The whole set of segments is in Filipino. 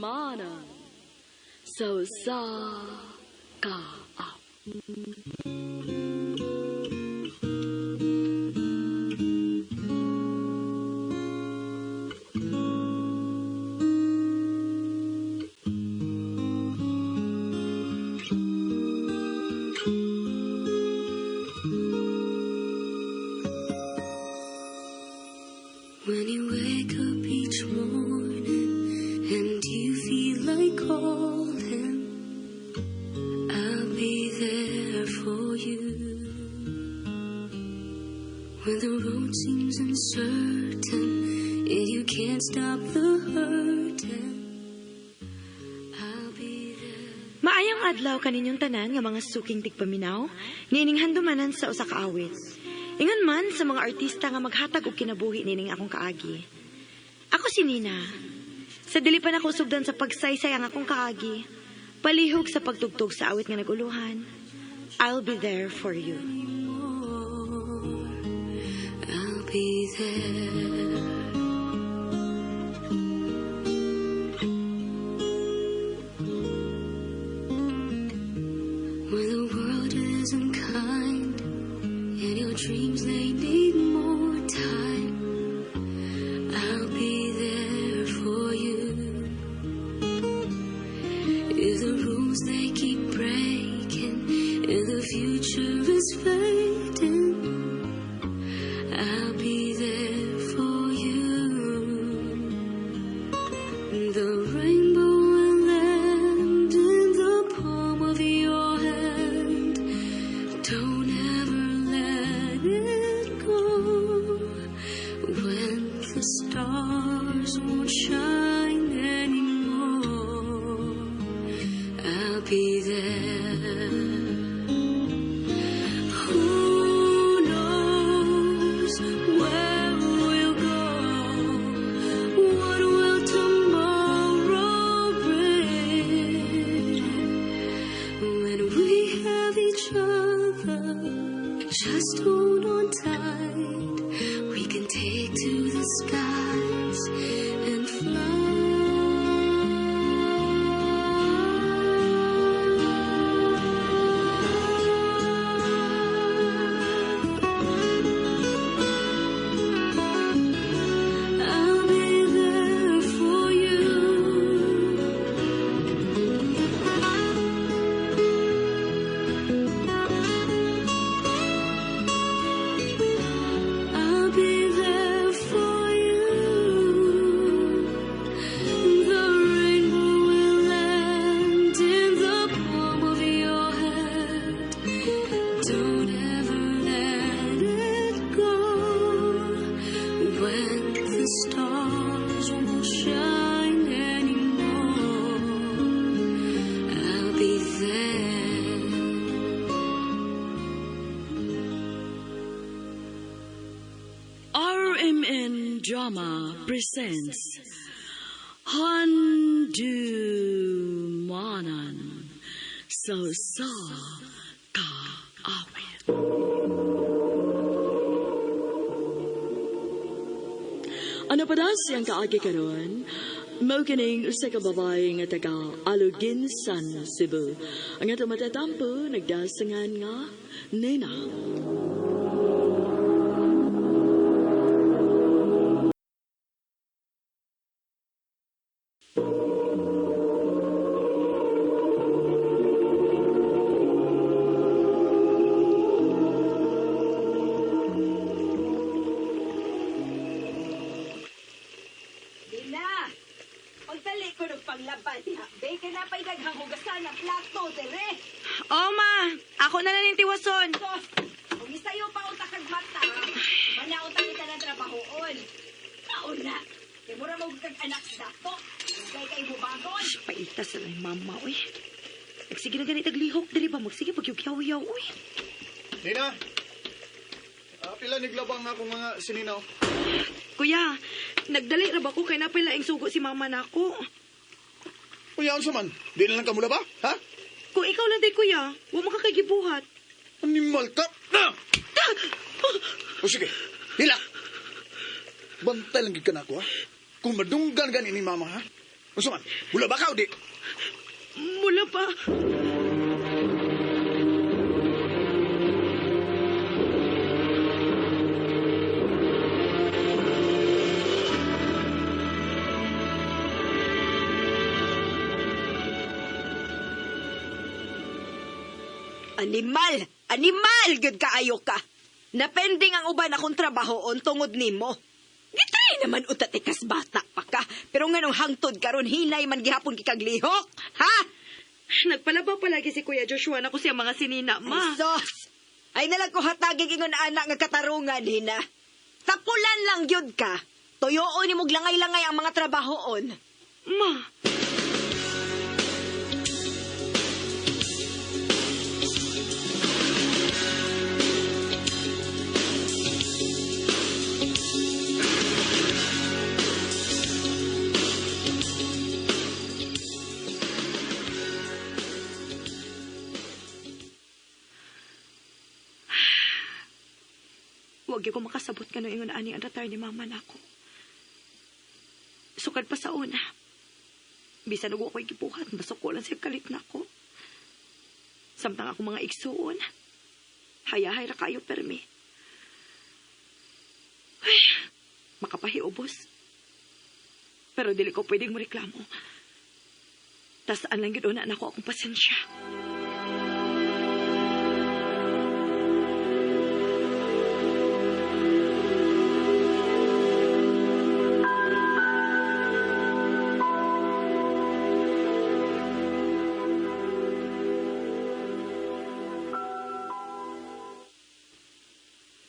Handumanan. So sa ka up. When you wake up each morning and you feel like calling, I'll be there for you. When the road seems uncertain and you can't stop the hurting, I'll be there. Maayong adlaw kaninyong tanan nga mga suking tigpaminaw, nining handumanan sa usa ka awit. Ingon man sa mga artista nga maghatag og kinabuhi nining akong kaagi. Ako si Nina. Sa dili pa nako sugdan sa pagsaysay ang akong kaagi, palihog sa pagtugtog sa awit nga naguluhan. I'll be there for you. I'll be there. When the world isn't kind and your dreams they need more time, I'll be there for you. If the rules they keep breaking and the future is fading, I'll be there for you. The rainbow will land in the palm of your hand. Don't ever let it go. When the stars won't shine anymore, I'll be there. Who knows where we'll go? What will tomorrow bring? When we have each other, just hold on tight. We can take to the skies and fly. I'll be there for you. I'll be there for you. The rainbow will land in the palm of your hand. Don't ever let it go. When the stars won't shine anymore, I'll be there. RMN Drama presents Handumanan. So sa ka awit. Ano pa daw siyang kaagi karon? Mao kining usa ka babae nga taga Aluginsan, Cebu. Ang ato matatampo nagdasangan nga Nina. Dina! Pagdali ko ng panglaban niya, bacon na pa'y daghang hugasan ng plato, tere! Oh ma, ako na lang yung tiwason. Sos, kung isayo pa utak kag mata, manautan kita ng trabahoon. Kauna, kay mura mo kag anak sa dato, kay bubagon. Paita sa lang mama, uy. Nagsige na ganit naglihok, dali ba? Magsige pagyugyaw-yaw, uy. Nina, pila niglabang ako mga sininaw. Kuya, nagdali na ba ko kay napila ing sugo si mama nako? Uyaon sa man, di na lang kamula ba? Ha? lang day, kuya. Huwag makakagibuhat. Animal ka! Ah! O sige, hila! Bantay lang gid ka na ako, ha? Kung madunggan gani ni mama, ha? O suman, mula ba ka o di? Mula pa. Animal! Animal! Gud kaayo ka! Napending ang uban akong trabahoon tungod nimo. Gitay naman utatikas bata pa ka. Pero nganong hangtod karon hinay man gihapon kikag lihok. Ha? Nagpalabaw palagi si Kuya Joshua na ko siya mga sinina, ma. Ay, sos! Ay nalang ko hatagig ingon anak nga katarungan, hina. Tapulan lang yun ka. Tuyoon ni mog langay-langay ang mga trabahoon. Ma, huwag ko makasabot ka no ingon ani ang ratar ni mama na ako. Sukad pa sa una. Bisan ako ako'y gibuhat, masuko lang siya kalit na ako. Samtang ako mga igsuon. Hayahay ra kayo permi. Ay, makapahiubos. Pero dili ko pwedeng mareklamo. Tas an lang yun na ako akong pasensya.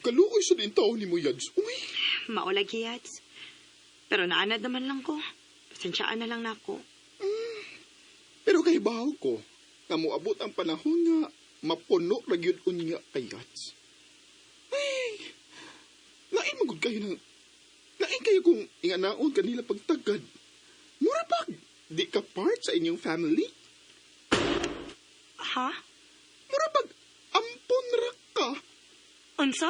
Kaluoy sa din tao ni mo, Yads. Uy, Maulag hiyats. Pero naanad naman lang ko. Pasensyaan na lang na ako. pero kay bahaw ko, na moabot ang panahon nga mapuno ra gyud unya kay Yads. Ay, lain magud kayo ng... Lain kayo kung inganaon kanila pagtagad. Mura pag di ka part sa inyong family. Ha? Mura pag ampon ra ka. Unsa?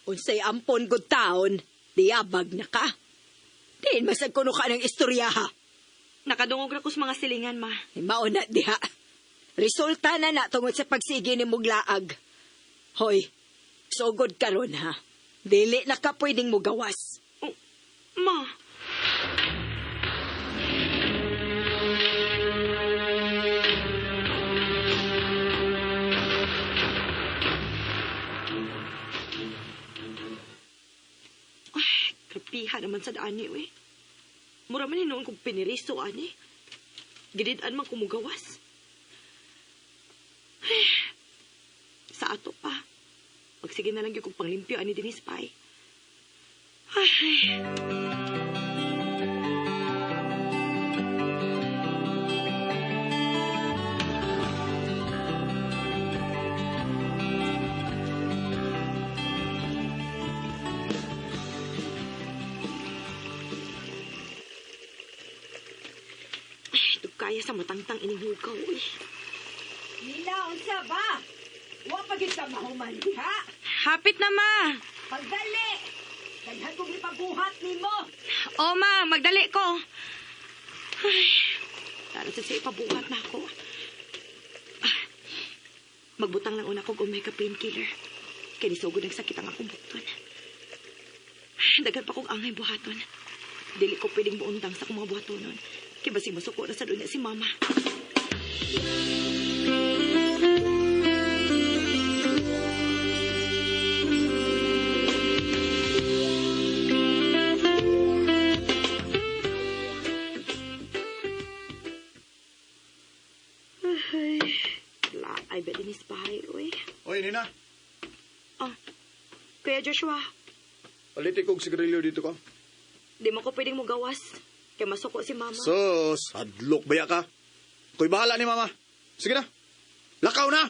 Unsay ampon gud taon, diabag na ka. Diin masag kuno ka ng istorya ha. Nakadungog ra ko sa mga silingan, ma. Mao na diha. Resulta na na tungod sa pagsigi ni muglaag. Hoy, sugod karon ha. Dili na ka pwedeng mugawas. Oh, ma. Ay, kapiha naman sa daan niyo eh. Mura man noon kong piniriso, ani. Gididaan man kumugawas. Ay, sa ato pa. Magsige na lang yung kong panglimpyo, ani Denise Pai. Ay. Kaya sa matangtang inihugaw eh. Nila, unsa ba? Wa pa gid ka mahuman diha. Hapit na, ma. Pagdali. Daghan kong ipabuhat nimo. O, ma, magdali ko. Ay, lalo sa siya ipabuhat na ako. Ah, magbutang lang una ko gumay ka painkiller. Kaya nisugod nagsakit ang akong bukton. Dagan pa kong angay buhaton. Dili ko pwedeng buundang sa akong mga buhatonon. Kaya basing masuko na sa dunya si mama. Ay, laay ba din ispahay, uy. Oy, Nina, Oh, Kuya Joshua, palitik kong sigarilyo dito ka. di mo ko pwedeng mugawas. Kaya masuko si mama. Sus, hadlok baya ka. Ko'y bahala ni mama. Sige na. Lakaw na!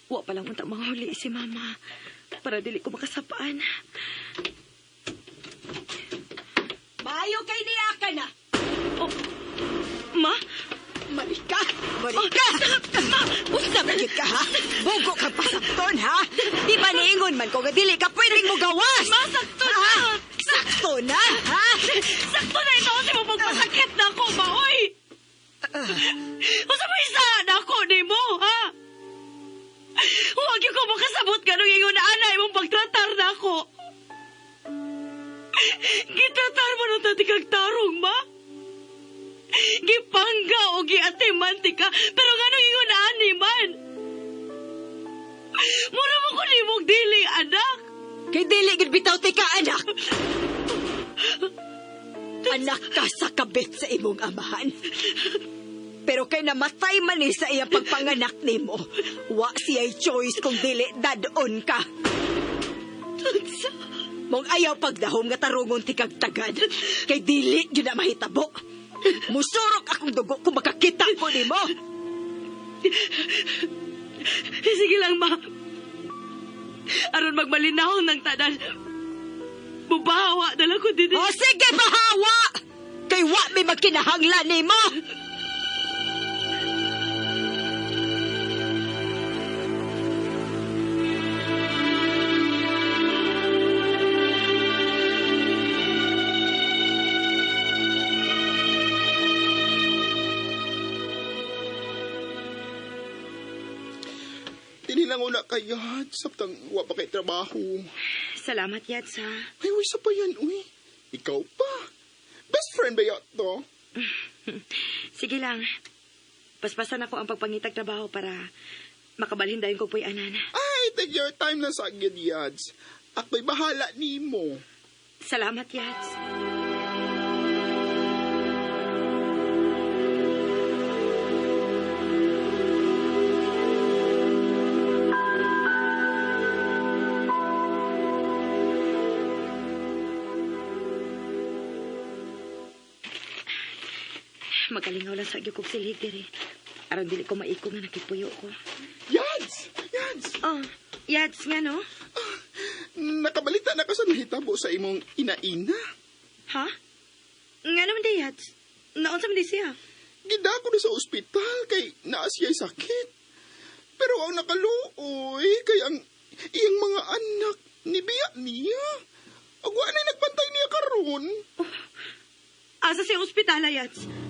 Wa palang unta manghuli si Mama para dili ko makasapaan. Maayo kay niya ka na. Oh, Ma? Marika! Marika! Ma! Usta ba yun ka, ha? Bugo kang pasakton, ha? Di ba niingon man ko nga dili ka pwedeng mo gawas? Ma, sakto na! Ha? Sakto na, ha? Sakto na ito kasi mapagpasakit na ako, Ma, oy! Usa may isa na ako ni mo, ha? Huwag yung ko makasabot ka nung ingon na anay mong pagtratar na ako. Gitratar mo nung tatikag tarong, Ma? Gipangga o giatimanti ka, pero nga nung ingon na ani man. Mura mo ko ni mong dili, anak. Kay dili gid bitaw ti ka, anak. Anak ka sa kabit sa imong amahan. Pero kay namatay man ni sa iyang pagpanganak nimo, wa siya'y choice kung dili dadon ka. Mong ayaw pagdahom nga tarungon ti kag tagad, kay dili gyud na mahitabo. Musurok akong dugo kung makakita ko nimo. Sige lang, Ma. Aron magmalinaw ng tanan. Bubawa na lang ko din. O sige, bahawa! Kay wa may magkinahanglan nimo. Tinilangon na kayat, saptang wa pa kay trabaho. Salamat, Yats, ha. Ay, uy, sa pa yan, uy. Ikaw pa. Best friend ba yan to? Sige lang. Paspasan ako ang pagpangitag trabaho para makabalhin dayon ko po'y anan. Ay, take your time na sa agad, Yads. Ako'y bahala ni mo. Salamat, Yats. Magalingaw lang sa gyukog silig diri. Aron dili ko maiko nga nakipuyo ko. Yads! Yads! Oh, Yads nga no? Nakabalita na ka sa nahitabo sa imong ina-ina. Ha? Nga naman di, Yads. Naon sa man di siya? Gida ko na sa ospital kay naas siya'y sakit. Pero ang nakaluoy kay ang iyang mga anak nibiya niya. Agwa na'y nagpantay niya karon. Asa siya ospital, Yads?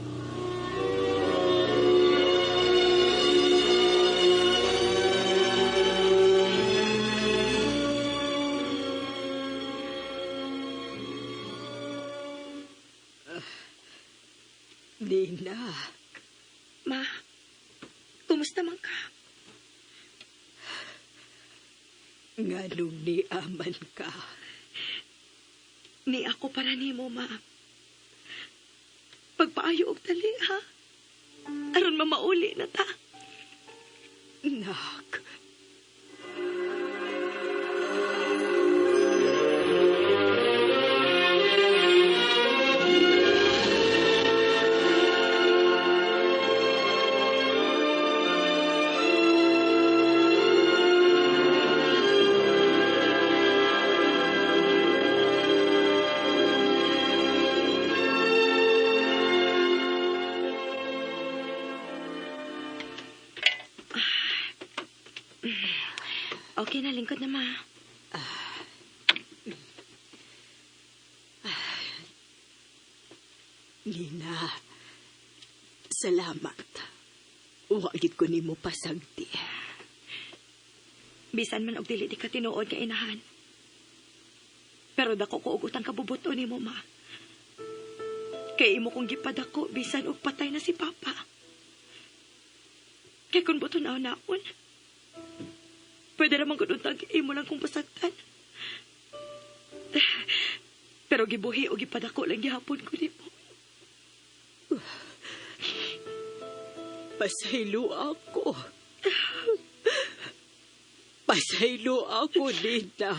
Nina. Ma, kumusta man ka? Nganong niaman ka? Ni ako para nimo, Ma. Pagpaayo og dali, ha? Aron mamauli na ta. Nak. Okay na, lingkod na, Ma. Nina, salamat. Wagit ko nimo pasagdi. Bisan man og dili di ka tinuod nga inahan. Pero dako ko og utang kabubuto nimo, Ma. Kay imo kong gipadako bisan og patay na si Papa. Kay kun buto naon, pwede naman gud untag imo lang kong pasagtan. Pero gibuhi o gipadako lang gihapon ko nimo. Pasaylo ako. Pasaylo ako, Nina.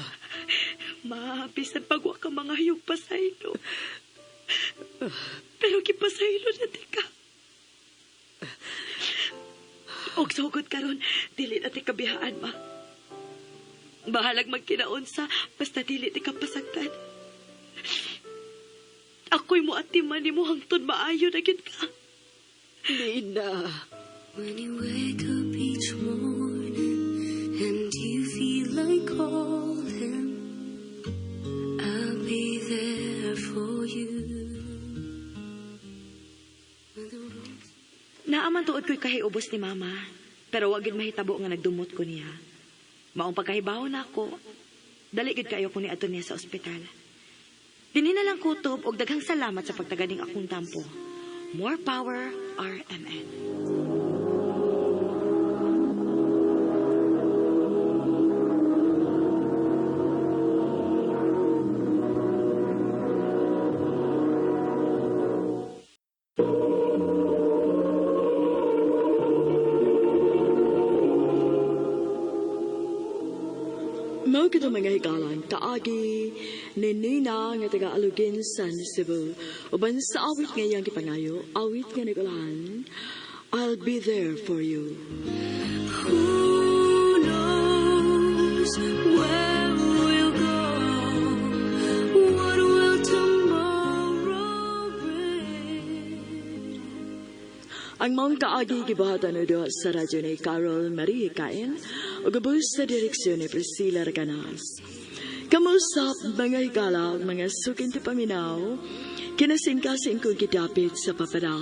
Ma, bisan pagwa ka mga hayong pasaylo. Pero kipasaylo na di ka. Og sugod karon, dili na ti kabihaan, ma. Bahalag magkinaunsa, basta dili ti ka pasagtan. Ako'y mo atiman ni mo hangtod maayo na gid ka. Nina. When you wake up each morning and you feel like calling, I'll be there for you. Naaman tuod ko'y kahiubos ni mama, pero wag gid mahitabo nga nagdumot ko niya. Maong pagkahibaw na ako, dali gid kayo ko ni adto niya sa ospital. Dini na lang kutob og daghang salamat sa pagtaganing akong tampo. More power, RMN. Mao kita mga hikalan, kaagi ni Nina nga taga Alugin San Cebu. Uban sa awit ngayang kipangayo, awit nga nagulahan, I'll be there for you. Who knows where we'll go? What will tomorrow bring? Ang maong kaagi gibahatan do sa radyo ni Carol Marie Cain o gabos sa direksyon ni Priscilla Raganas. Kamusap mga higala, mga sukin ti paminaw, kinasingkasing kong gidapit sa papada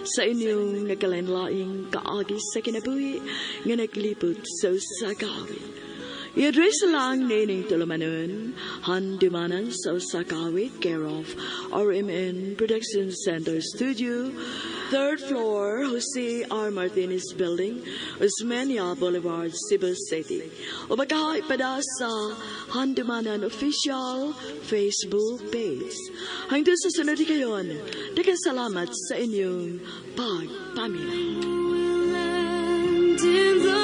sa inyong nagkalanlaing kaagi sa kinabuhi nga naglipot sa usakawit. I-address lang nining tulumanon, Handumanan sa usakawit, care of RMN Production Center Studio, 3rd floor, Jose R. Martinez Building, Osmeña Boulevard, Cebu City. O magkakaipada sa Handumanan Official Facebook page. Hanggang sa sunod kayon, daghang salamat sa inyong pagpamilya. We'll land in the